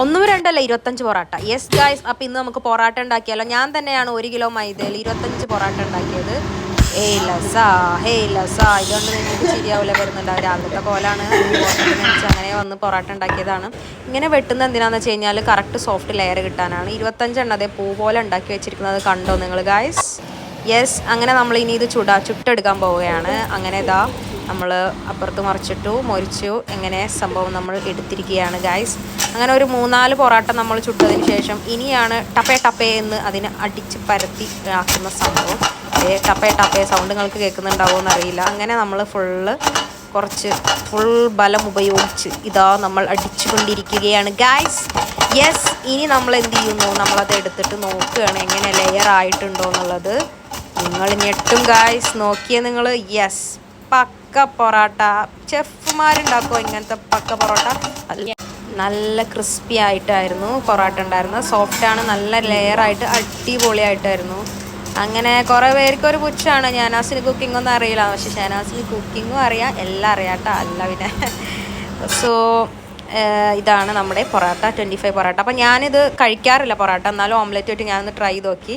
ഒന്നും രണ്ടല്ല 25 parotta. Yes guys, അപ്പോൾ ഇന്ന് നമുക്ക് പൊറാട്ട ഉണ്ടാക്കിയാലോ. ഞാൻ തന്നെയാണ് 1 കിലോ മൈദയിൽ 25 പൊറാട്ട ഉണ്ടാക്കിയത്. ഹേയ് ലസാ ഇതുകൊണ്ട് നിങ്ങൾക്ക് ശരിയാവില്ല വരുന്നുണ്ടാവും. രാവിലത്തെ കോലാണ് വെച്ച് അങ്ങനെ വന്ന് പൊറാട്ട ഉണ്ടാക്കിയതാണ്. ഇങ്ങനെ വെട്ടുന്നത് എന്തിനാണെന്ന് വെച്ച് കഴിഞ്ഞാൽ കറക്റ്റ് സോഫ്റ്റ് ലെയർ കിട്ടാനാണ്. 25 എണ്ണം അതേ പൂ പോലെ ഉണ്ടാക്കി വെച്ചിരിക്കുന്നത് കണ്ടോ നിങ്ങൾ ഗായ്സ്? യെസ്, അങ്ങനെ നമ്മൾ ഇനി ഇത് ചുട്ടെടുക്കാൻ പോവുകയാണ്. അങ്ങനെ ഇതാ നമ്മൾ അപ്പുറത്ത് മറിച്ചിട്ടു മൊരിച്ചു എങ്ങനെ സംഭവം നമ്മൾ എടുത്തിരിക്കുകയാണ് ഗായ്സ്. അങ്ങനെ ഒരു 3-4 പൊറാട്ട നമ്മൾ ചുട്ടതിന് ശേഷം ഇനിയാണ് ടപ്പേ എന്ന് അതിനെ അടിച്ച് പരത്തി ആക്കുന്ന സംഭവം. ടപ്പേ സൗണ്ട് നിങ്ങൾക്ക് കേൾക്കുന്നുണ്ടാവുമോ എന്നറിയില്ല. അങ്ങനെ നമ്മൾ ഫുൾ ബലം ഉപയോഗിച്ച് ഇതാ നമ്മൾ അടിച്ചുകൊണ്ടിരിക്കുകയാണ് ഗായ്സ്. യെസ്, ഇനി നമ്മൾ എന്ത് ചെയ്യുന്നു, നമ്മളത് എടുത്തിട്ട് നോക്കുകയാണ് എങ്ങനെ ലെയർ ആയിട്ടുണ്ടോ എന്നുള്ളത്. നിങ്ങൾ ഞെട്ടും ഗായ്സ്, നോക്കിയേ നിങ്ങൾ. യെസ്, പക്ക പൊറോട്ട. ചെഫുമാരുണ്ടാക്കുമോ ഇങ്ങനത്തെ പക്ക പൊറോട്ട? നല്ല ക്രിസ്പി ആയിട്ടായിരുന്നു പൊറോട്ട ഉണ്ടായിരുന്നത്. സോഫ്റ്റാണ്, നല്ല ലെയറായിട്ട് അടിപൊളിയായിട്ടായിരുന്നു. അങ്ങനെ കുറേ പേർക്കൊരു പുച്ഛമാണ്, ഷഹനാസിന് കുക്കിംഗ് ഒന്നും അറിയില്ല. പക്ഷെ ഷഹനാസിന് കുക്കിങ്ങും അറിയാം, എല്ലാം അറിയാട്ടോ. അല്ല പിന്നെ സോ ഇതാണ് നമ്മുടെ പൊറോട്ട, 25 പൊറോട്ട. അപ്പം ഞാനിത് കഴിക്കാറില്ല പൊറോട്ട, എന്നാലും ഓംലെറ്റ് ഇട്ട് ഞാനൊന്ന് ട്രൈ ചെയ്ത് നോക്കി.